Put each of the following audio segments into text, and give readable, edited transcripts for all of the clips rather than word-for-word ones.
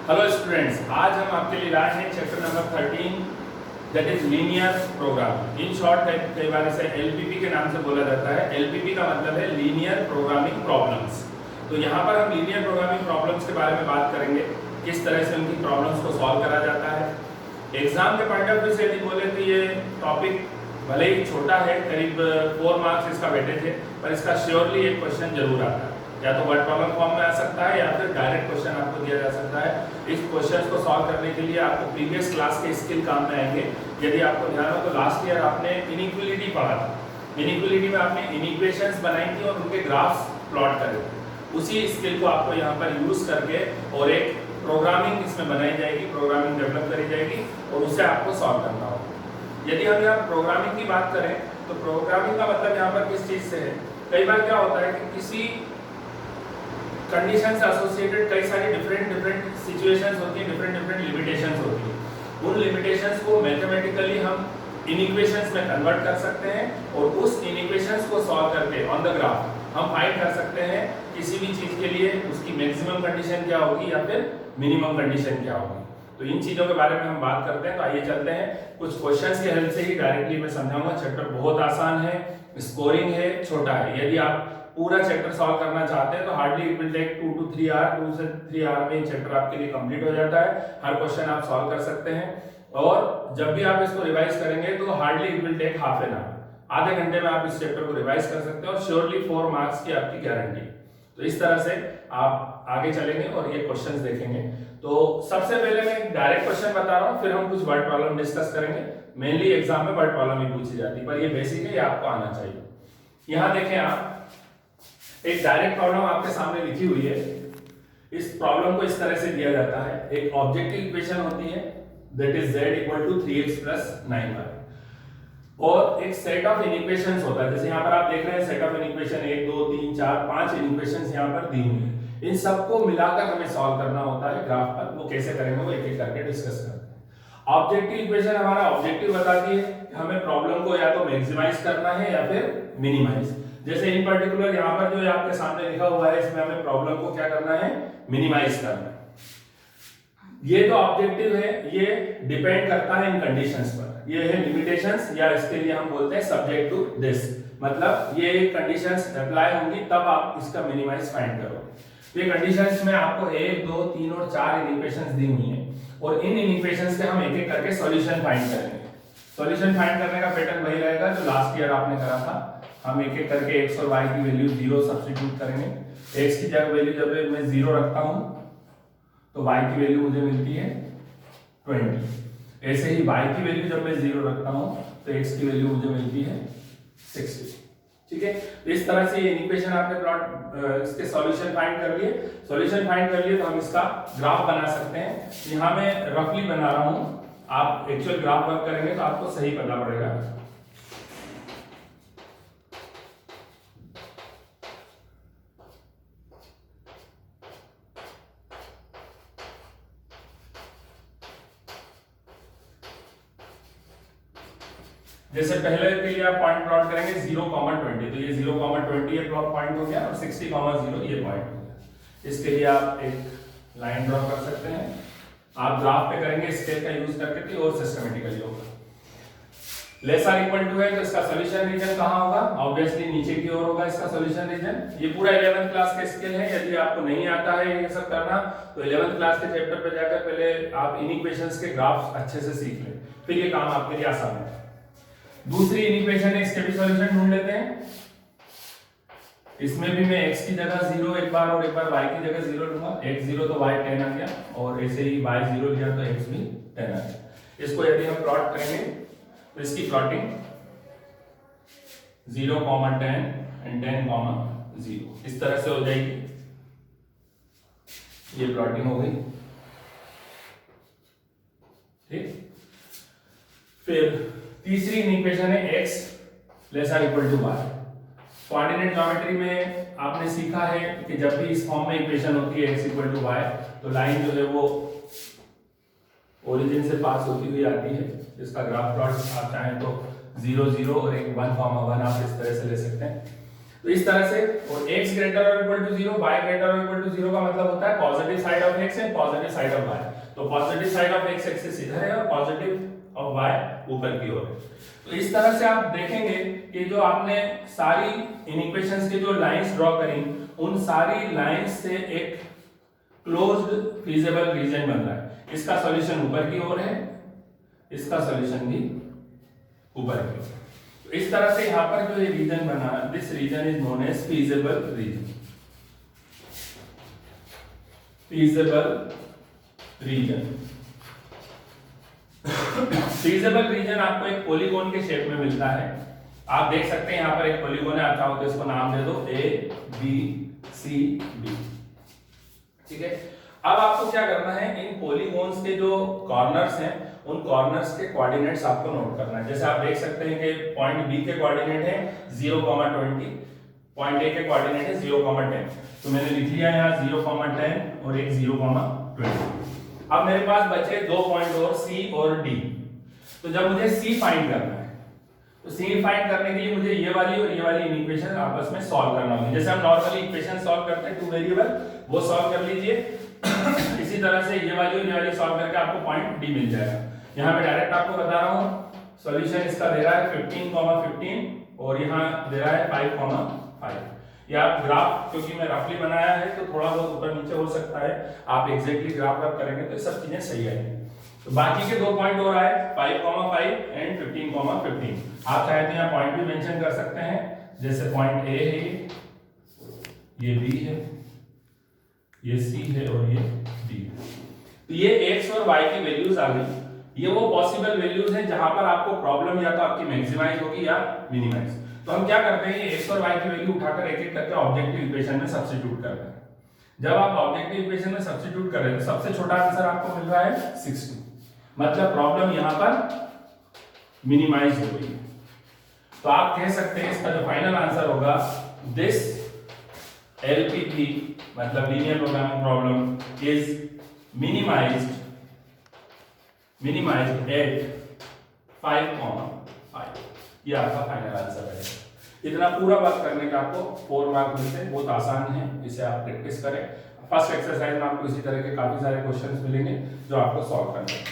Hello students, आज हम आपके लिए लाए हैं chapter number 13 that is linear program. In short कई बार इसे एलपीपी के नाम से बोला जाता है। एलपीपी का मतलब है लीनियर प्रोग्रामिंग प्रॉब्लम्स। तो यहाँ पर हम लीनियर प्रोग्रामिंग प्रॉब्लम्स के बारे में बात करेंगे, किस तरह से उनकी प्रॉब्लम्स को सॉल्व करा जाता है। एग्जाम के पॉइंट ऑफ व्यू से यदि बोले तो ये टॉपिक भले ही छोटा है, करीब 4 मार्क्स इसका वेटेज है, पर इसका श्योरली एक क्वेश्चन जरूर आता है। या तो वर्ड प्रॉब्लम फॉर्म में आ सकता है या फिर डायरेक्ट क्वेश्चन आपको दिया जा सकता है। इस क्वेश्चन को सॉल्व करने के लिए आपको प्रीवियस क्लास के स्किल काम में आएंगे। यदि आपको ध्यान हो तो लास्ट ईयर आपने इनइक्वालिटी पढ़ा था। इनइक्वालिटी में आपने इनइक्वेशंस बनाई थी और उनके ग्राफ्स प्लॉट करे थे। उसी स्किल को आपको यहाँ पर यूज करके और एक प्रोग्रामिंग इसमें बनाई जाएगी, प्रोग्रामिंग डेवलप करी जाएगी और उसे आपको सॉल्व करना होगा। यदि हम यहाँ प्रोग्रामिंग की बात करें तो प्रोग्रामिंग का मतलब यहाँ पर किस चीज से है। कई बार क्या होता है कि किसी कंडीशन से एसोसिएटेड कई सारी डिफरेंट सिचुएशंस होती हैं, डिफरेंट लिमिटेशंस होती हैं। उन लिमिटेशंस को मैथमेटिकली हम इनइक्वेशंस में कन्वर्ट कर सकते हैं और उस इनइक्वेशंस को सॉल्व करके ऑन द ग्राफ हम फाइंड कर सकते हैं किसी भी चीज के लिए उसकी मैक्सिमम कंडीशन क्या होगी या फिर मिनिमम कंडीशन क्या होगी। तो इन चीजों के बारे में हम बात करते हैं। तो आइए चलते हैं, कुछ क्वेश्चंस की हेल्प से ही डायरेक्टली मैं समझाऊंगा। चैप्टर बहुत आसान है, स्कोरिंग है, छोटा है। यदि आप पूरा चैप्टर सॉल्व करना चाहते हैं तो hardly it will take 2 to 3 hour, 2 से 3 आवर में चैप्टर आपके लिए कंप्लीट हो जाता है। हर क्वेश्चन आप सॉल्व कर सकते हैं और जब भी आप इसको रिवाइज करेंगे तो hardly it will take half an hour, आधे घंटे में आप इस चैप्टर को रिवाइज कर सकते हैं और श्योरली 4 मार्क्स की आपकी गारंटी। तो इस तरह से आप आगे चलेंगे और ये क्वेश्चंस देखेंगे। तो सबसे पहले मैं एक डायरेक्ट क्वेश्चन बता रहा हूँ, फिर हम कुछ वर्ड प्रॉब्लम डिस्कस करेंगे। मेनली एग्जाम में वर्ड प्रॉब्लम ही पूछी जाती है, पर ये बेसिक है, ये आपको आना चाहिए। यहाँ देखें, आप एक डायरेक्ट प्रॉब्लम आपके सामने लिखी हुई है। इस प्रॉब्लम को इस तरह से दिया जाता है। एक ऑब्जेक्टिव इक्वेशन होती है that is z equal to 3x plus 9y और एक सेट ऑफ इनइक्वेशंस होता है। जैसे यहाँ पर आप देख रहे हैं सेट ऑफ इनइक्वेशन 1 2 3 4 5 इनइक्वेशंस यहाँ पर दी हुई है। इन सबको मिलाकर हमें सॉल्व करना होता है ग्राफ पर। वो कैसे करेंगे वो एक एक करके डिस्कस करते हैं। ऑब्जेक्टिव इक्वेशन हमारा ऑब्जेक्टिव बताती है कि हमें प्रॉब्लम को या तो मैक्सिमाइज करना है या फिर मिनिमाइज। जैसे इन पर्टिकुलर यहाँ पर जो आपके सामने लिखा हुआ है, इसमें हमें प्रॉब्लम को क्या करना है, मिनिमाइज करना है। ये जो ऑब्जेक्टिव है ये डिपेंड करता है इन कंडीशंस पर। ये है लिमिटेशंस, या इसके लिए हम बोलते हैं सब्जेक्ट टू दिस। मतलब ये कंडीशंस अप्लाई होंगी तब आप इसका मिनिमाइज फाइंड करोगे। ये कंडीशंस में आपको 1 2 3 और 4 इक्वेशंस दी हुई हैं और इन इक्वेशंस के हम एक एक करके सॉल्यूशन फाइंड करेंगे। सॉल्यूशन फाइंड करने का पैटर्न वही रहेगा जो लास्ट ईयर आपने करा था। हम एक एक करके x और y की वैल्यू 0 सब्स्टिट्यूट करेंगे। x की जगह वैल्यू जब मैं 0 रखता हूं तो y की वैल्यू मुझे मिलती है 20। ऐसे ही y की वैल्यू जब मैं 0 रखता हूं तो x की वैल्यू मुझे मिलती है 60। ठीक है, तो इस तरह से ये इक्वेशन आपने प्लॉट इसके सॉल्यूशन फाइंड कर लिए। सॉल्यूशन फाइंड कर लिए तो हम इसका ग्राफ बना सकते हैं। यहां मैं रफली बना रहा हूं, आप एक्चुअल ग्राफ वर्क करेंगे तो आपको सही पता पड़ेगा। जैसे पहले के लिए आप पॉइंट प्लॉट करेंगे 0,20, तो ये 0,20 ये प्लॉट पॉइंट हो गया और 60,0 ये पॉइंट हो गया। इसके लिए आप एक लाइन ड्रॉ कर सकते हैं। आप ग्राफ पे करेंगे स्केल का यूज करके तो और सिस्टमैटिकली होगा। लेस आर इक्वल टू है तो इसका सॉल्यूशन रीजन कहां होगा, ऑब्वियसली नीचे की ओर होगा इसका सॉल्यूशन रीजन। ये पूरा 11th क्लास का स्केल है। यदि आपको नहीं आता है ये सब करना तो 11th क्लास के चैप्टर पे जाकर पहले आप इन इक्वेशंस के ग्राफ्स अच्छे से सीख लें, फिर ये काम आपके लिए आसान है। दूसरी इक्वेशन है, इसके भी सॉल्यूशन ढूंढ लेते हैं। इसमें भी मैं x की जगह 0 एक बार और एक बार y की जगह 0 लूंगा। x 0 तो y 10 आ गया और ऐसे ही y 0 लिया तो x भी 10 आ गया। इसको यदि हम प्लॉट करेंगे तो इसकी प्लॉटिंग 0,10 एंड 10,0 इस तरह से हो जाएगी। ये प्लॉटिंग हो गई। ठीक, फिर तीसरी इक्वेशन है x less or equal to y। Coordinate geometry में आपने सीखा है कि जब भी इस फॉर्म में इक्वेशन होती है x इक्वल टू y तो लाइन जो है वो ओरिजिन से पास होती हुई आती है। इसका ग्राफ प्लॉट आप चाहें तो 0 0 और एक 1,1 आप इस तरह से ले सकते हैं। तो इस तरह से, और x ग्रेटर और इक्वल टू 0, y ग्रेटर और इक्वल टू 0 का मतलब होता है positive side of x and positive side of y। तो positive side of x axis इधर है और पॉजिटिव ऑफ y ऊपर की ओर है। तो इस तरह से आप देखेंगे कि जो आपने सारी इन इक्वेशंस के जो लाइंस ड्रॉ करी, उन सारी लाइंस से एक क्लोज्ड फीजिबल रीजन बन रहा है। इसका सॉल्यूशन ऊपर की ओर है, इसका सॉल्यूशन भी ऊपर की ओर। तो इस तरह से यहां पर जो ये रीजन बना, this region is known as feasible region. Feasible region feasible region आपको एक पॉलीगॉन के शेप में मिलता है। आप देख सकते हैं यहां पर एक पॉलीगॉन है, आप चाहो तो इसको नाम दे दो ए बी सी डी। ठीक है, अब आपको क्या करना है, इन पॉलीगॉन्स के जो कॉर्नर्स हैं उन कॉर्नर्स के कोऑर्डिनेट्स आपको नोट करना है। जैसे आप देख सकते हैं कि पॉइंट बी के कोऑर्डिनेट है 0,20, पॉइंट ए के कोऑर्डिनेट है 0,10। तो मैंने लिख लिया यहाँ 0,10 और एक 0,20। अब मेरे पास बचे 2 पॉइंट और सी और डी। तो जब मुझे सी फाइंड करना है, तो सी फाइंड करने के लिए मुझे ये वाली और ये वाली इक्वेशन आपस में सॉल्व करना होगी। जैसे हम नॉर्मली इक्वेशन सॉल्व करते हैं 2 वेरिएबल, वो सॉल्व कर लीजिए। इसी तरह से ये वाली और ये वाली सॉल्व करके आपको पॉइंट डी मिल जाएगा। यहाँ पे डायरेक्ट आपको बता रहा हूँ, सॉल्यूशन इसका दे रहा है 15,15 और यहाँ दे रहा है 5,5। या ग्राफ क्योंकि मैं रफली बनाया है तो थोड़ा बहुत ऊपर नीचे हो सकता है, आप एग्जैक्टली ग्राफ वर्क करेंगे तो सब चीजें सही आएंगी। तो बाकी के 2 पॉइंट और आए 5,5 एंड 15,15। आप चाहे तो यहाँ पॉइंट भी मेंशन कर सकते हैं, जैसे पॉइंट ए है, ये बी है, ये सी है और ये डी है। तो ये x और y की वैल्यूज आ गई। ये वो पॉसिबल वैल्यूज हैं जहां पर आपको प्रॉब्लम या तो आपकी मैक्सिमाइज होगी या मिनिमाइज। तो हम क्या करते हैं, ये x और y की वैल्यू उठाकर एक एक करके ऑब्जेक्टिव इक्वेशन में सब्स्टिट्यूट करते हैं। जब आप ऑब्जेक्टिव इक्वेशन में सब्स्टिट्यूट कर रहे हैं तो सबसे छोटा आंसर आपको मिल रहा है 60, मतलब प्रॉब्लम यहां पर मिनिमाइज हो गई। तो आप कह सकते हैं इसका जो फाइनल आंसर होगा, दिस LPP मतलब linear programming problem is minimized at 5,5। ये आपका फाइनल आंसर है। इतना पूरा बात करने का आपको 4 मार्क मिलते हैं, बहुत आसान है, इसे आप प्रैक्टिस करें। फर्स्ट एक्सरसाइज में आपको इसी तरह के काफी सारे क्वेश्चंस मिलेंगे जो आपको सॉल्व करने हैं।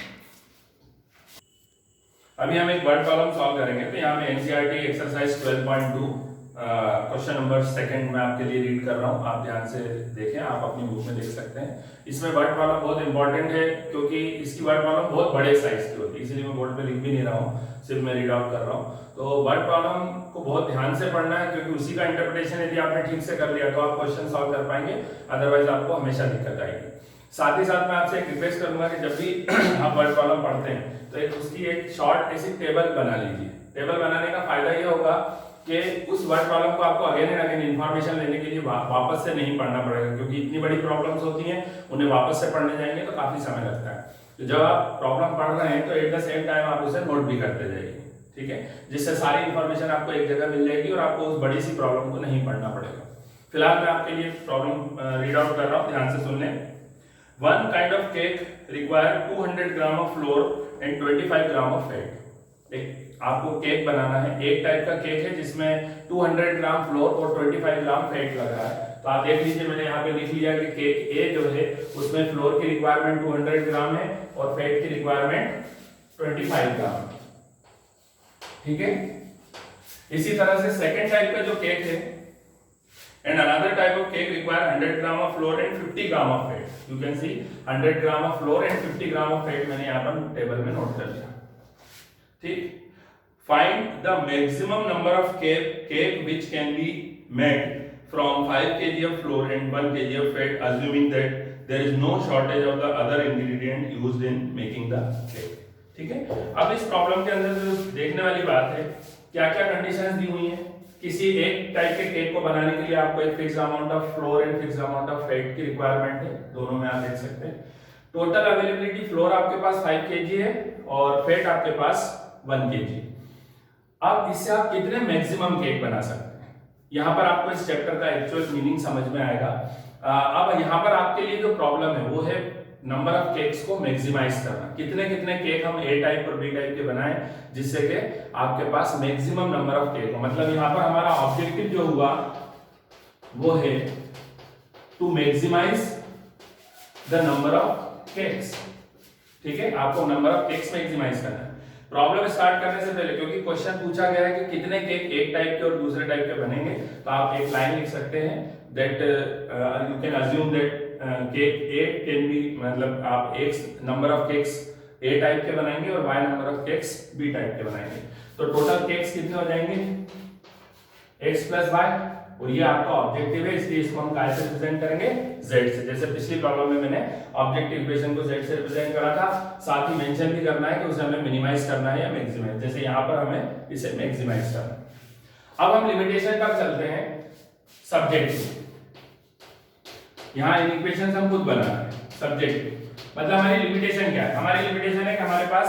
अभी हम एक वर्ड प्रॉब्लम सॉल्व करेंगे। तो यहाँ पे एनसीईआरटी एक्सरसाइज 12.2 क्वेश्चन नंबर 2 मैं आपके लिए रीड कर रहा हूँ, आप ध्यान से देखें, आप अपनी बुक में देख सकते हैं। इसमें वर्ड प्रॉब्लम बहुत इंपॉर्टेंट है क्योंकि इसकी वर्ड प्रॉब्लम बहुत बड़े साइज की होती है, इसलिए मैं बोर्ड पे लिख भी नहीं रहा हूँ, सिर्फ मैं रीड आउट कर रहा हूँ। तो वर्ड प्रॉब्लम को बहुत ध्यान से पढ़ना है क्योंकि उसी का इंटरप्रिटेशन यदि आपने ठीक से कर लिया तो आप क्वेश्चन सॉल्व कर पाएंगे, अदरवाइज आपको हमेशा दिक्कत आएगी। साथ ही साथ मैं आपसे एक रिक्वेस्ट करूंगा कि जब भी आप वर्ड प्रॉब्लम पढ़ते हैं तो उसकी एक शॉर्ट ऐसी टेबल बना लीजिए। टेबल बनाने का फायदा यह होगा कि उस वर्ड प्रॉब्लम को आपको अगेन एंड अगेन इन्फॉर्मेशन लेने के लिए वापस से नहीं पढ़ना पड़ेगा, क्योंकि इतनी बड़ी प्रॉब्लम्स होती हैं, उन्हें वापस से पढ़ने जाएंगे तो काफी समय लगता है। तो जब आप प्रॉब्लम पढ़ रहे हैं तो एट द सेम टाइम आप उसे नोट भी करते जाइए, ठीक है, जिससे सारी इन्फॉर्मेशन आपको एक जगह मिल जाएगी और आपको उस बड़ी सी प्रॉब्लम को नहीं पढ़ना पड़ेगा। फिलहाल मैं आपके लिए प्रॉब्लम रीड आउट कर रहा हूँ, ध्यान से सुन लें। One kind of cake require 200 gram of floor and 25 gram of fat. एक आपको केक बनाना है, एक टाइप का केक है जिसमें 200 ग्राम फ्लोर और 25 ग्राम फैट लग रहा है। तो आप देख लीजिए, मैंने यहाँ पे लिख लिया कि केक ए जो है उसमें फ्लोर की रिक्वायरमेंट 200 ग्राम है और फैट की रिक्वायरमेंट 25 ग्राम, ठीक है। इसी तरह से सेकेंड टाइप का जो केक है, and another type of cake require 100 gram of flour and 50 gram of fat. You can see 100 gram of flour and 50 gram of fat मैंने यहाँ पर टेबल में नोट कर लिया, ठीक। Find the maximum number of cake which can be made from 5 kg of flour and 1 kg of fat, assuming that there is no shortage of the other ingredient used in making the cake. ठीक है। अब इस problem के अंदर जो देखने वाली बात है, क्या क्या कंडीशंस दी हुई हैं। किसी एक टाइप के केक को बनाने के लिए आपको एक fix amount of floor and fix amount of fat की रिक्वायरमेंट है, दोनों में आप देख सकते हैं। टोटल अवेलेबिलिटी फ्लोर आपके पास 5 kg है और फैट आपके पास 1 kg। अब इससे आप कितने मैक्सिमम केक बना सकते हैं, यहाँ पर आपको इस चैप्टर का एक्चुअल मीनिंग समझ में आएगा। अब यहाँ पर आपके लिए जो प्रॉब्लम है वो है नंबर ऑफ केक्स को मैक्सिमाइज करना, कितने कितने केक हम ए टाइप और बी टाइप के बनाएं जिससे कि आपके पास मैक्सिमम नंबर ऑफ केक हो। मतलब यहाँ पर हमारा ऑब्जेक्टिव जो हुआ वो है to maximise the number of cakes. ठीक है, आपको नंबर ऑफ केक्स मैक्सिमाइज करना है। प्रॉब्लम स्टार्ट करने से पहले, क्योंकि क्वेश्चन पूछा गया है कि कितने केक एक टाइप के और दूसरे टाइप के बनेंगे, तो आप एक लाइन लिख सकते हैं that you can assume that cake A can be, मतलब आप x number of cakes A type के बनाएंगे और y number of cakes B type के बनाएंगे। तो टोटल केक्स कितने हो जाएंगे x प्लस y, और ये आपका ऑब्जेक्टिव है, इसलिए इसको हम काय से रिप्रेजेंट करेंगे z से। जैसे पिछली प्रॉब्लम में मैंने ऑब्जेक्टिव इक्वेशन को z से रिप्रेजेंट करा था, साथ ही मेंशन भी करना है कि उसे हमें मिनिमाइज करना है या मैक्सिमाइज, जैसे यहाँ पर हमें इसे मैक्सिमाइज करना है। अब हम लिमिटेशन पर चलते हैं, सब्जेक्टिव। यहाँ इक्वेशन हम खुद बना रहे हैं, सब्जेक्टिव मतलब हमारी लिमिटेशन क्या है? हमारी लिमिटेशन है कि हमारे पास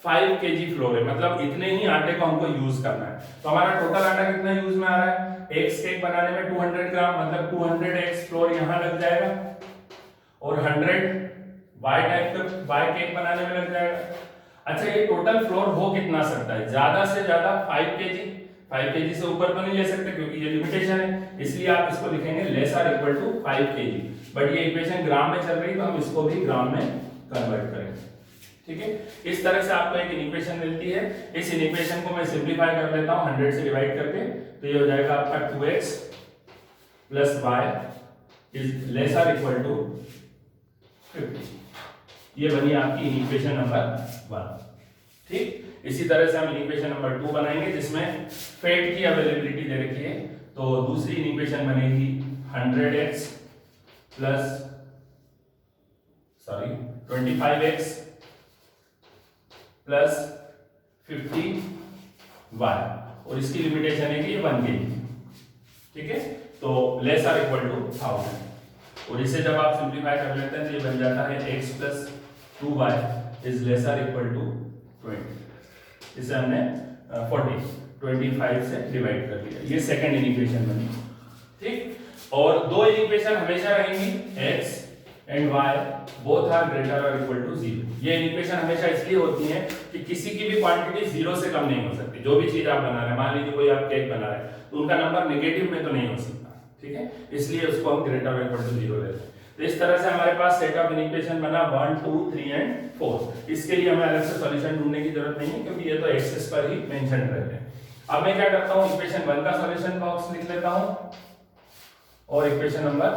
5 kg फ्लोर है, मतलब इतने ही आटे को हमको यूज करना है। तो हमारा टोटल आटा कितना यूज में आ रहा है? x केक बनाने में 200 ग्राम, मतलब 200x फ्लोर यहाँ लग जाएगा, और 100 y टाइप का y केक बनाने में लग जाएगा। अच्छा, ये टोटल फ्लोर हो कितना सकता है? ज्यादा से ज्यादा 5 kg। 5 kg से ऊपर तो नहीं ले सकते क्योंकि ये लिमिटेशन है, इसलिए आप इसको लिखेंगे less or equal to 5 kg। But ये इक्वेशन ग्राम में चल रही है तो हम इसको भी ग्राम में कन्वर्ट करेंगे। ठीक है, इस तरह से आपको एक इक्वेशन मिलती है। इस इक्वेशन को मैं सिंपलीफाई कर लेता हूं 100 से डिवाइड करके, तो ये हो जाएगा आपका 2x plus y is less or equal to 50। ये बनी आपकी इक्वेशन नंबर 1। ठीक, इसी तरह से हम इक्वेशन नंबर 2 बनाएंगे जिसमें फेट की अवेलेबिलिटी दे रखी है। तो दूसरी इक्वेशन बनेगी 100x plus 25x plus 50y, और इसकी लिमिटेशन है कि ये 1 kg। ठीक है, तो लेस आर इक्वल टू 1000, और इसे जब आप सिंपलीफाई कर लेते हैं तो ये बन जाता है x plus 2y is less or equal to 20। इसे हमने 25 से डिवाइड कर लिया, ये सेकंड इक्वेशन बनी। ठीक, और दो इक्वेशन हमेशा रहेंगी, x and y both are greater और इक्वल टू 0। ये इक्वेशन हमेशा इसलिए होती है कि किसी की भी क्वांटिटी 0 से कम नहीं हो सकती। जो भी चीज आप बना रहे हैं, मान लीजिए कोई आप केक बना रहे हैं, तो उनका नंबर नेगेटिव में तो नहीं हो सकता। ठीक है, इसलिए उसको हम ग्रेटर और इक्वल टू 0 लेते हैं। तो इस तरह से हमारे पास सेट ऑफ इक्वेशन बना 1 2 3 एंड 4। इसके लिए हमें अलग से सॉल्यूशन ढूंढने की जरूरत नहीं है क्योंकि ये तो एक्सेस पर ही मेंशन रहते हैं। अब मैं क्या करता हूं, इक्वेशन 1 का सॉल्यूशन बॉक्स लिख लेता हूं और इक्वेशन नंबर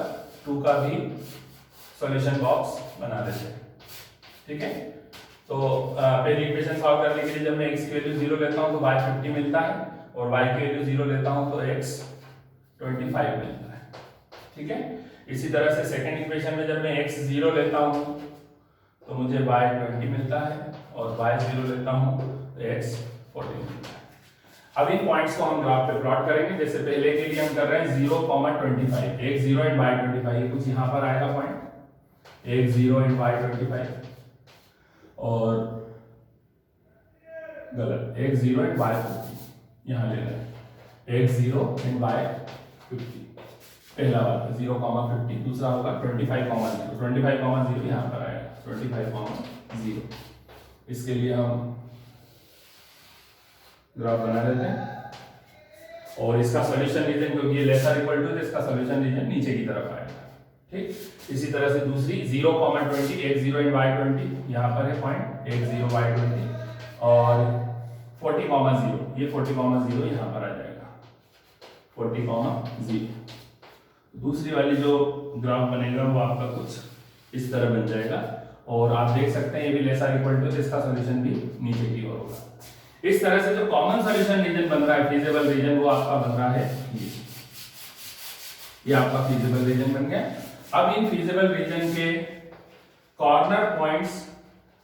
2 का भी सॉल्यूशन बॉक्स बना देते हैं। ठीक है, तो पहली इक्वेशन सॉल्व करने के लिए जब मैं x की वैल्यू 0 लेता हूं तो y 50 मिलता है, और y की वैल्यू 0 लेता हूं तो x 25 मिलता है। ठीक है, इसी तरह से सेकंड इक्वेशन में जब मैं x 0 लेता हूं तो मुझे y 20 मिलता है, और y 0 लेता हूं तो x 40 मिलता है। अब इन पॉइंट्स को हम ग्राफ पे प्लॉट करेंगे। जैसे पहले के लिए हम कर रहे हैं 0, 25, x 0 एंड y 25, कुछ यहां पर आएगा पॉइंट x 0 एंड y 25, और गलत, x 0 एंड y 50 यहां ले रहे हैं, x 0 एंड y 50 पहला वाला 0, 50, दूसरा होगा 25, 0, 25, 0 यहां पर आएगा 25, 0। इसके लिए हम ग्राफ बना लेते हैं, और इसका सॉल्यूशन रीजन, क्योंकि ये लेस आर इक्वल टू, इसका सॉल्यूशन रीजन नीचे की तरफ आएगा। ठीक, इसी तरह से दूसरी 0, 20, x 0 एंड y 20 यहाँ पर है पॉइंट, x 0 y 20, और 40, 0, ये 40, 0 यहाँ पर आ जाएगा 40, 0। दूसरी वाली जो ग्राफ बनेगा वो आपका कुछ इस तरह बन जाएगा, और आप देख सकते हैं ये भी लेस आर इक्वल टू, इसका सॉल्यूशन भी नीचे की ओर होगा। इस तरह से जो कॉमन सॉल्यूशन रीजन बन रहा है, फीजिबल रीजन, वो आपका बन रहा है ये आपका फीजिबल रीजन बन गया। अब इन फीजिबल रीजन के कॉर्नर पॉइंट्स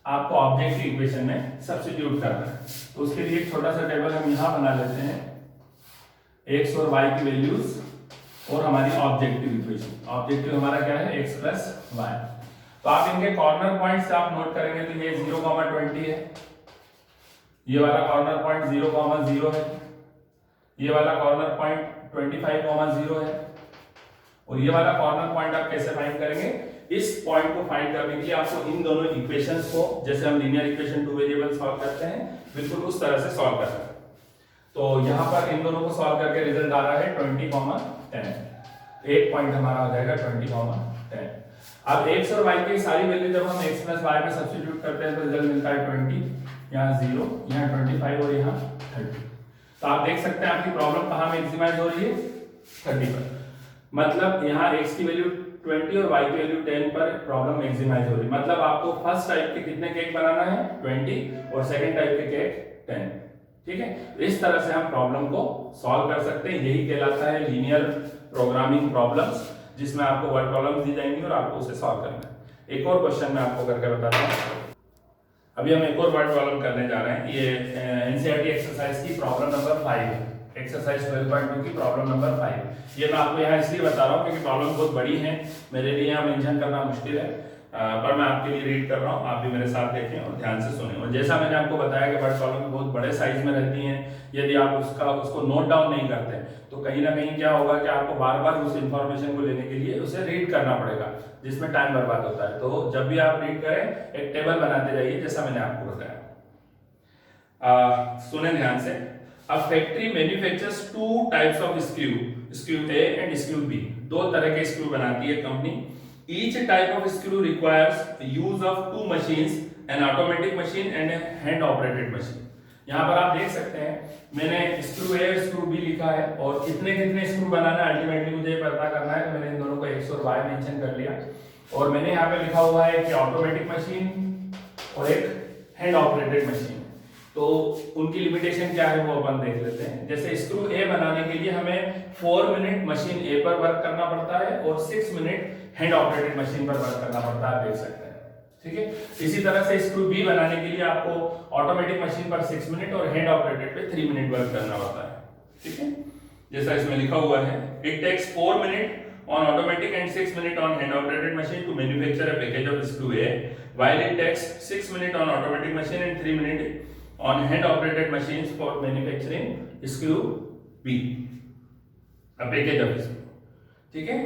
आपको ऑब्जेक्टिव इक्वेशन में सब्स्टिट्यूट करना है। तो उसके लिए एक छोटा सा टेबल हम यहां बना लेते हैं, x और y की वैल्यूज और हमारी ऑब्जेक्टिव इक्वेशन। ऑब्जेक्टिव हमारा क्या है, x प्लस y। तो आप इनके कॉर्नर पॉइंट्स आप नोट करेंगे तो ये 0, 20 है, ये वाला कॉर्नर पॉइंट 0, 0 है, ये वाला कॉर्नर पॉइंट 25, 0 है, और ये वाला कॉर्नर पॉइंट आप कैसे फाइंड करेंगे, इस पॉइंट को फाइंड करने के लिए आपको इन दोनों इक्वेशंस को, जैसे हम linear equation two variable solve करते हैं, बिल्कुल उस तरह से सॉल्व करना है। तो यहाँ पर इन दोनों को सॉल्व करके रिजल्ट आ रहा है 20, 10। एक पॉइंट हमारा हो जाएगा 20, 10। अब x और y की सारी वैल्यू जब हम x प्लस y में सब्स्टिट्यूट करते हैं तो रिजल्ट मिलता है 20, यहाँ 0, यहाँ 25 और यहाँ 30। तो आप देख सकते हैं आपकी प्रॉब्लम कहाँ मैक्सिमाइज हो रही है, 30 पर। मतलब यहाँ x की वैल्यू 20 और y की वैल्यू 10 पर प्रॉब्लम मैक्सिमाइज हो रही है। मतलब आपको फर्स्ट टाइप के कितने केक बनाना है, 20, और सेकंड टाइप के केक 10। ठीक है, तो इस तरह से हम प्रॉब्लम को सॉल्व कर सकते हैं। यही कहलाता है लीनियर प्रोग्रामिंग प्रॉब्लम्स, जिसमें आपको वर्ड प्रॉब्लम्स दी जाएंगी और आपको उसे सॉल्व करना है। एक और क्वेश्चन मैं आपको करके बताता हूँ। अभी हम एक और वर्ड प्रॉब्लम करने जा रहे हैं। ये एनसीईआरटी एक्सरसाइज की प्रॉब्लम नंबर 5, एक्सरसाइज 12.2 की प्रॉब्लम नंबर 5। ये मैं आपको यहाँ इसलिए बता रहा हूँ क्योंकि प्रॉब्लम बहुत बड़ी है, मेरे लिए यहाँ मेंशन करना मुश्किल है, पर मैं आपके लिए रीड कर रहा हूँ, आप भी मेरे साथ देखें और ध्यान से सुनें। और जैसा मैंने आपको बताया कि वर्ड प्रॉब्लम बहुत बड़े साइज में रहती हैं, यदि आप उसको नोट डाउन नहीं करते तो कहीं ना कहीं क्या होगा कि आपको बार बार उस इंफॉर्मेशन को लेने के लिए उसे रीड करना पड़ेगा, जिसमें टाइम बर्बाद होता है। तो जब भी आप रीड करें एक टेबल बनाते जाइए, जैसा मैंने आपको बताया। सुने ध्यान से। A factory manufactures two types of screw, screw A and screw B। दो तरह के स्क्रू बनाती है company. Each type of screw requires use of two machines, an automatic machine and a hand operated machine। यहाँ पर आप देख सकते हैं मैंने स्क्रू A और स्क्रू B लिखा है, और कितने कितने स्क्रू बनाना है अल्टीमेटली मुझे पता करना है। तो मैंने इन दोनों को x और y मेंशन कर लिया, और मैंने यहाँ पे लिखा हुआ है कि ऑटोमेटिक मशीन और एक हैंड ऑपरेटेड मशीन। तो उनकी लिमिटेशन क्या है वो अपन देख लेते हैं। जैसे स्क्रू ए बनाने के लिए हमें 4 मिनट मशीन ए पर वर्क करना पड़ता है और 6 मिनट हैंड ऑपरेटेड मशीन पर वर्क करना पड़ता है, देख सकते हैं। ठीक है, इसी तरह से स्क्रू बी बनाने के लिए आपको ऑटोमेटिक मशीन पर 6 मिनट और हैंड ऑपरेटेड पे 3 मिनट वर्क करना पड़ता है। ठीक है, जैसा इसमें लिखा हुआ है, it takes 4 minute on automatic and 6 minutes on hand operated machine to manufacture a package of screw A, while it takes 6 minutes on automatic machine and 3 minutes on hand operated machines for manufacturing screw B, a package of screw। ठीक है,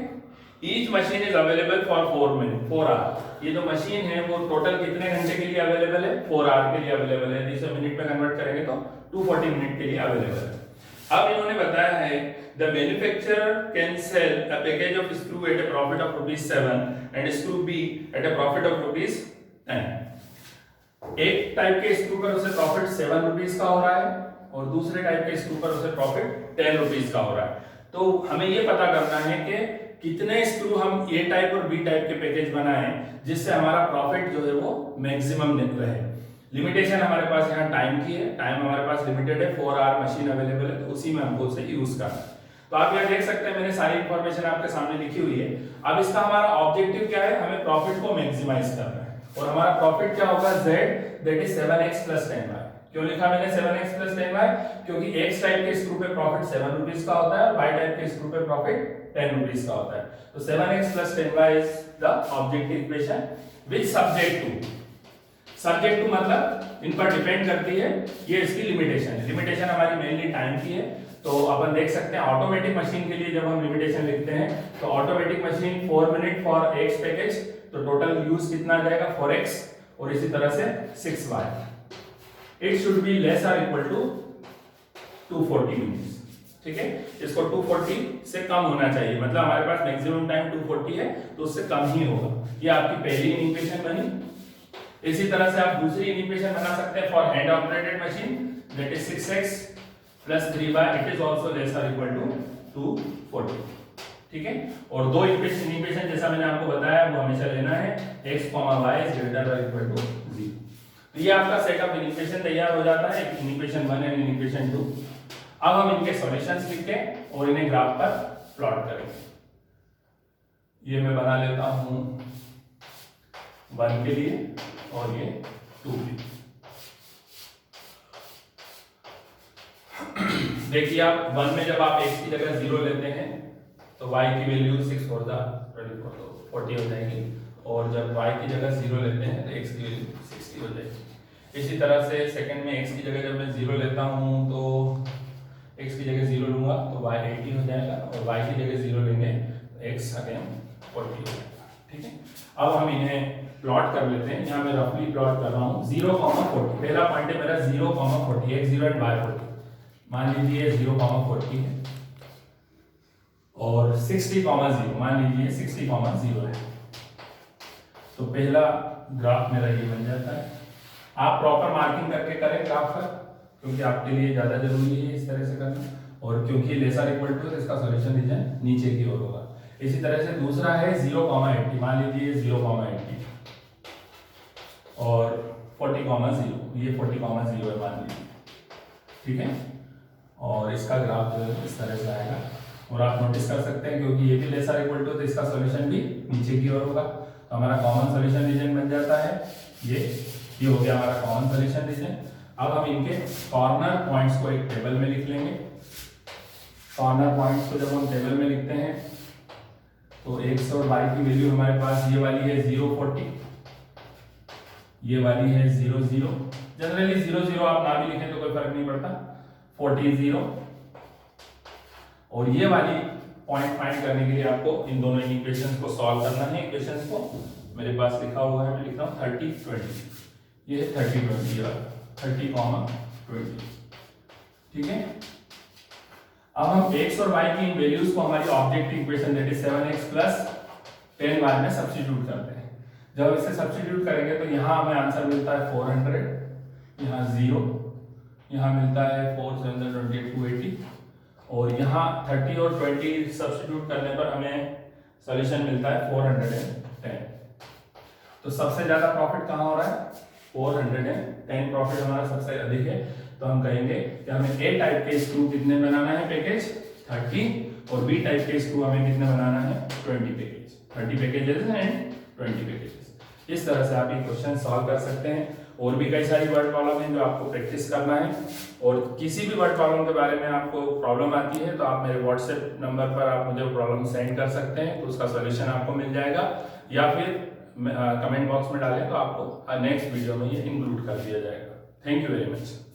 each machine is available for 4 hours। ये जो machine है वो total कितने घंटे के लिए अवेलेबल है, 4 आवर के लिए अवेलेबल है। इसे मिनट में कन्वर्ट करेंगे तो 240 मिनट के लिए अवेलेबल है। अब इन्होंने बताया है the manufacturer can sell a package of screw at a profit of ₹7 and screw B at a profit of ₹10। एक टाइप के स्क्रू पर उसे प्रॉफिट 7 रुपीस का हो रहा है और दूसरे टाइप के स्क्रू पर उसे प्रॉफिट 10 रुपीस का हो रहा है। तो हमें ये पता करना है कि कितने स्क्रू हम ए टाइप और बी टाइप के पैकेज बनाएं जिससे हमारा प्रॉफिट जो है वो मैक्सिमम रहे। लिमिटेशन हमारे पास यहाँ टाइम की है, टाइम हमारे पास लिमिटेड है, 4 आवर मशीन अवेलेबल है, तो उसी में हमको उसे यूज करना है। तो आप यहाँ देख सकते हैं मैंने सारी इंफॉर्मेशन आपके सामने लिखी हुई है। अब इसका हमारा ऑब्जेक्टिव क्या है, हमें प्रॉफिट को मैक्सिमाइज करना है, और हमारा प्रॉफिट क्या होगा, z that is 7x + 10y। क्यों लिखा मैंने 7x + 10y, क्योंकि x टाइप के स्क्रू पे प्रॉफिट 7 रुपीस का होता है और y टाइप के स्क्रू पे प्रॉफिट 10 रुपीस का होता है। तो 7x + 10y is the objective equation which subject to मतलब इन पर डिपेंड करती है, ये इसकी लिमिटेशन है। लिमिटेशन हमारी मेनली टाइम की है। तो अपन देख सकते हैं ऑटोमेटिक मशीन के लिए जब हम लिमिटेशन लिखते हैं तो automatic machine 4 minute for x package, तो टोटल यूज कितना आ जाएगा 4x, और इसी तरह से 6y। It should be less और इक्वल टू 240 मिनट्स। ठीक है, इसको 240 से कम होना चाहिए, मतलब हमारे पास मैक्सिमम टाइम 240 है तो उससे कम ही होगा। ये आपकी पहली इक्वेशन बनी। इसी तरह से आप दूसरी इक्वेशन बना सकते हैं for hand operated machine, that is 6x + 3y, it is also less और इक्वल टू 240। ठीक है, और दो इक्वेशन जैसा मैंने आपको बताया वो हमेशा लेना है, x, y is greater or equal to 0। तो ये आपका सेट ऑफ इक्वेशन तैयार हो जाता है, इक्वेशन 1 एंड इक्वेशन 2। अब हम इनके सॉल्यूशंस लिखते हैं और इन्हें ग्राफ पर प्लॉट करेंगे। ये मैं बना लेता हूं 1 के लिए और ये 2 के लिए। देखिए आप 1 में जब आप x की जगह 0 लेते हैं तो y की वैल्यू 6 4 40 हो जाएगी, और जब y की जगह 0 लेते हैं तो x की वैल्यू 60 हो जाएगी। इसी तरह से सेकंड में x की जगह जब मैं 0 लेता हूं तो x की जगह 0 लूंगा तो y 80 हो जाएगा, और y की जगह 0 लेंगे तो x अगेन 40 हो जाएगा। ठीक है, अब हम इन्हें प्लॉट कर लेते हैं। यहाँ मैं रफली प्लॉट कर रहा हूँ 0,40। पहला पॉइंट है मेरा 0,40, x0 एंड y40। मान लीजिए 0,40 है और 60,0 मान लीजिए 60,0 है। तो पहला ग्राफ मेरा ये बन जाता है। आप प्रॉपर मार्किंग करके करें ग्राफ का, क्योंकि आपके लिए ज्यादा जरूरी है इस तरह से करना, और क्योंकि लेसर इक्वल टू है इसका सॉल्यूशन रीजन नीचे की ओर होगा। इसी तरह से दूसरा है 0,80, मान लीजिए 0,80 और 40,0, ये 40,0 है मान लीजिए, ठीक है। और इसका ग्राफ जो है इस तरह से आएगा, और आप नोटिस कर सकते हैं क्योंकि ये भी लेसर इक्वल टू, तो इसका सॉल्यूशन भी नीचे की ओर होगा। तो हमारा कॉमन सॉल्यूशन रीजन बन जाता है ये हो गया हमारा कॉमन सॉल्यूशन रीजन। अब हम इनके कॉर्नर पॉइंट्स को एक टेबल में लिख लेंगे। कॉर्नर पॉइंट्स को जब हम टेबल में लिखते हैं तो x और y की वैल्यू हमारे पास ये वाली है 0,40, ये वाली है 0,0। जनरली 0,0 आप ना भी लिखें तो कोई फर्क नहीं पड़ता, 40,0। और ये वाली पॉइंट फाइंड करने के लिए आपको इन दोनों इक्वेशंस को सॉल्व करना है। इक्वेशंस को मेरे पास लिखा हुआ है, मैं लिख रहा हूँ 30, 20। ये है 30, 20 वाला, 30,20, ठीक है। अब हम x और y की इन वैल्यूज को हमारी objective equation that is 7x + 10y में सब्स्टिट्यूट करते हैं। जब इसे सब्स्टिट्यूट करेंगे तो यहाँ हमें आंसर मिलता है 400, यहाँ 0, यहाँ मिलता है 4 7 28 280, और यहाँ 30 और 20 सब्स्टिट्यूट करने पर हमें सॉल्यूशन मिलता है 410। तो सबसे ज्यादा प्रॉफिट कहाँ हो रहा है? 410 प्रॉफिट हमारा सबसे अधिक है। तो हम कहेंगे कि हमें ए टाइप के स्क्रू कितने बनाना है पैकेज 30, और बी टाइप के स्क्रू हमें कितने बनाना है 20 पैकेज, 30 पैकेजेस एंड 20 पैकेजेस। इस तरह से आप ये क्वेश्चन सॉल्व कर सकते हैं। और भी कई सारी वर्ड प्रॉब्लम है जो आपको प्रैक्टिस करना है, और किसी भी वर्ड प्रॉब्लम के बारे में आपको प्रॉब्लम आती है तो आप मेरे व्हाट्सएप नंबर पर आप मुझे प्रॉब्लम सेंड कर सकते हैं, तो उसका सॉल्यूशन आपको मिल जाएगा, या फिर कमेंट बॉक्स में डालें तो आपको नेक्स्ट वीडियो में ये इंक्लूड कर दिया जाएगा। Thank you very much.